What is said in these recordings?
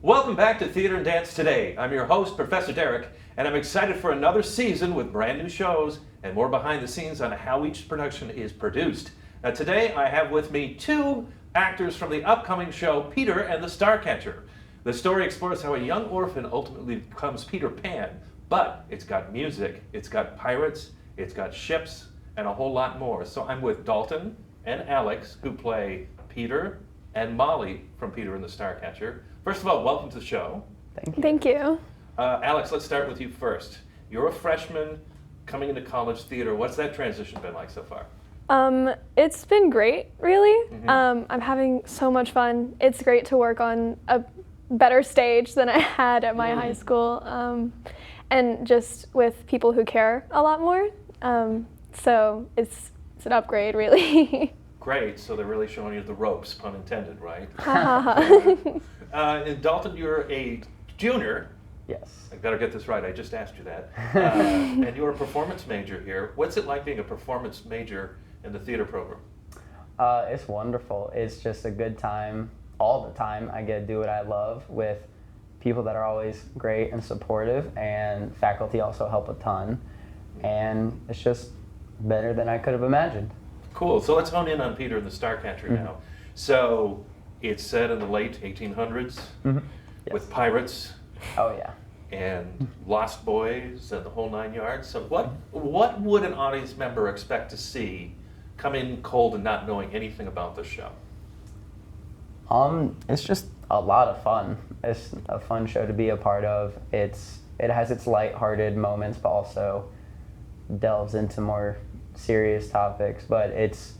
Welcome back to Theater and Dance Today. I'm your host, Professor Derek, and I'm excited for another season with brand new shows and more behind the scenes on how each production is produced. Now today I have with me two actors from the upcoming show, Peter and the Starcatcher. The story explores how a young orphan ultimately becomes Peter Pan, but it's got music, it's got pirates, it's got ships, and a whole lot more. So I'm with Dalton and Alex, who play Peter, and Molly from Peter and the Starcatcher. First of all, welcome to the show. Thank you. Thank you. Alex, let's start with you first. You're a freshman coming into college theater. What's that transition been like so far? It's been great, really. I'm having so much fun. It's great to work on a better stage than I had at my high school, and just with people who care a lot more. So it's an upgrade, really. Great, so they're really showing you the ropes, pun intended, right? And Dalton, you're a junior. Yes. I better get this right, I just asked you that. And you're a performance major here. What's it like being a performance major in the theater program? It's wonderful. It's just a good time all the time. I get to do what I love with people that are always great and supportive, and faculty also help a ton. And it's just better than I could have imagined. Cool, so let's hone in on Peter and the Starcatcher now. So it's set in the late 1800s with pirates. Oh yeah. And Lost Boys and the whole 9 yards. So what would an audience member expect to see come in cold and not knowing anything about the show? It's just a lot of fun. It's a fun show to be a part of. It has its lighthearted moments, but also delves into more serious topics. But it's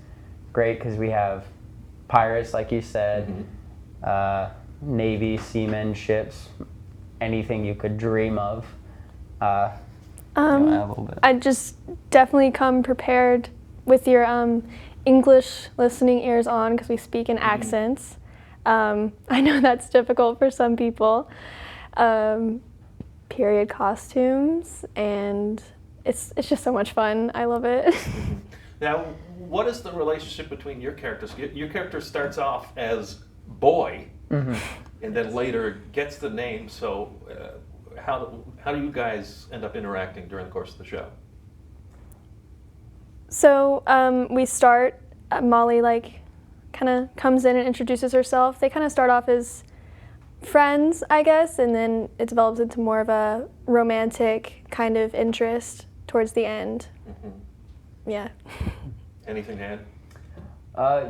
great because we have pirates, like you said, Navy, seamen, ships, anything you could dream of. A little bit. I just definitely come prepared with your English listening ears on, because we speak in accents. I know that's difficult for some people. Period costumes, and it's just so much fun. I love it. Now, what is the relationship between your characters? Your character starts off as boy, and then later gets the name. So, how do you guys end up interacting during the course of the show? So we start. Molly kind of comes in and introduces herself. They kind of start off as friends, I guess, and then it develops into more of a romantic kind of interest towards the end. Yeah. Anything to add?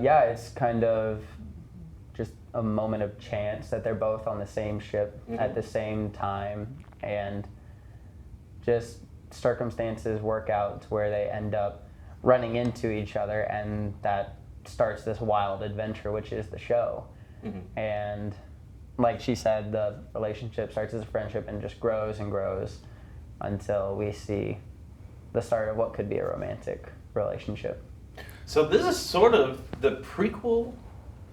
Yeah, it's kind of just a moment of chance that they're both on the same ship at the same time, and just circumstances work out to where they end up running into each other, and that starts this wild adventure, which is the show. And like she said, the relationship starts as a friendship and just grows and grows until we see the start of what could be a romantic relationship. So this is sort of the prequel,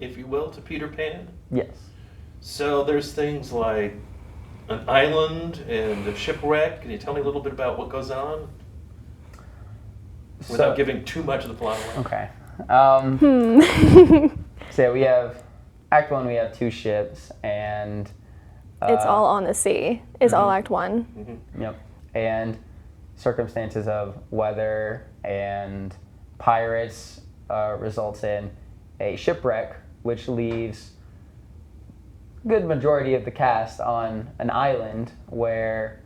if you will, to Peter Pan? Yes. So there's things like an island and a shipwreck. Can you tell me a little bit about what goes on? Without giving too much of the plot away. Okay. So yeah, we have Act 1, we have 2 ships, and it's all on the sea, is all Act 1. Yep. And circumstances of weather and pirates results in a shipwreck, which leaves a good majority of the cast on an island where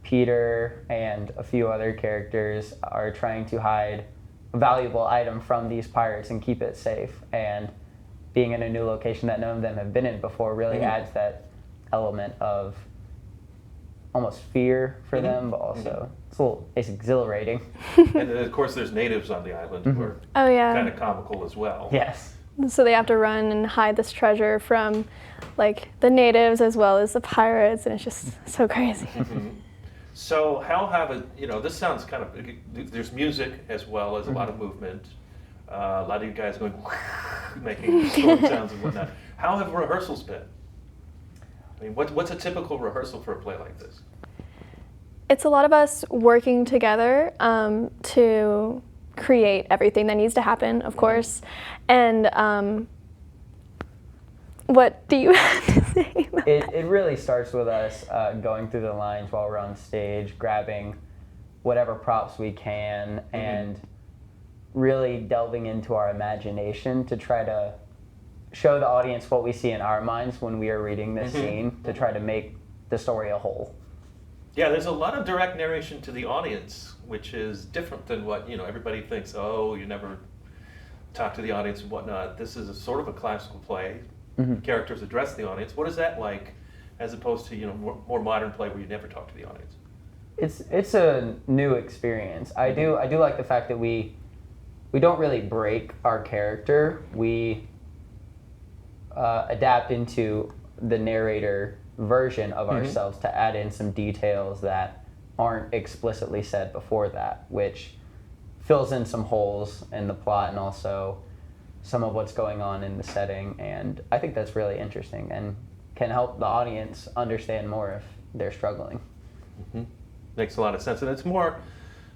Peter and a few other characters are trying to hide a valuable item from these pirates and keep it safe. And being in a new location that none of them have been in before really adds that element of almost fear for them, but also it's exhilarating. And then, of course, there's natives on the island who are kind of comical as well. Yes. So they have to run and hide this treasure from the natives as well as the pirates, and it's just so crazy. So how have this sounds kind of, there's music as well as a lot of movement. A lot of you guys going, making storm sounds and whatnot. How have rehearsals been? I mean, what's a typical rehearsal for a play like this? It's a lot of us working together to create everything that needs to happen, of course. And what do you have to say about it really starts with us going through the lines while we're on stage, grabbing whatever props we can, and really delving into our imagination to try to show the audience what we see in our minds when we are reading this scene, to try to make the story a whole. Yeah, there's a lot of direct narration to the audience, which is different than what, everybody thinks, oh, you never talk to the audience and whatnot. This is a sort of a classical play. Characters address the audience. What is that like as opposed to, more modern play where you never talk to the audience? It's a new experience. I do like the fact that we don't really break our character. We adapt into the narrator version of ourselves to add in some details that aren't explicitly said before that, which fills in some holes in the plot and also some of what's going on in the setting. And I think that's really interesting and can help the audience understand more if they're struggling. Makes a lot of sense. And it's more,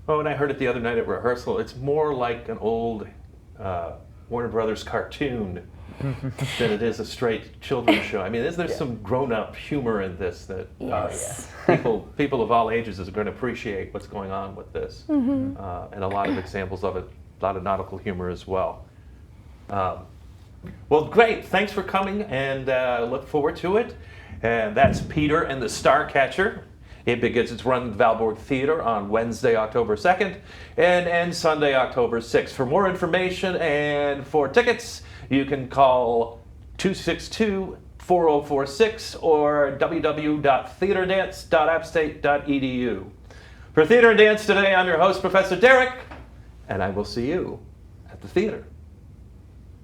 when I heard it the other night at rehearsal, it's more like an old Warner Brothers cartoon than it is a straight children's show. I mean, there's some grown-up humor in this that people of all ages are going to appreciate what's going on with this, and a lot of examples of it, a lot of nautical humor as well. Well, great. Thanks for coming, and look forward to it. And that's Peter and the Starcatcher. It begins its run at the Valborg Theater on Wednesday, October 2nd, and ends Sunday, October 6th. For more information and for tickets, you can call 262-4046 or www.theaterdance.appstate.edu. For Theater and Dance Today, I'm your host, Professor Derek, and I will see you at the theater.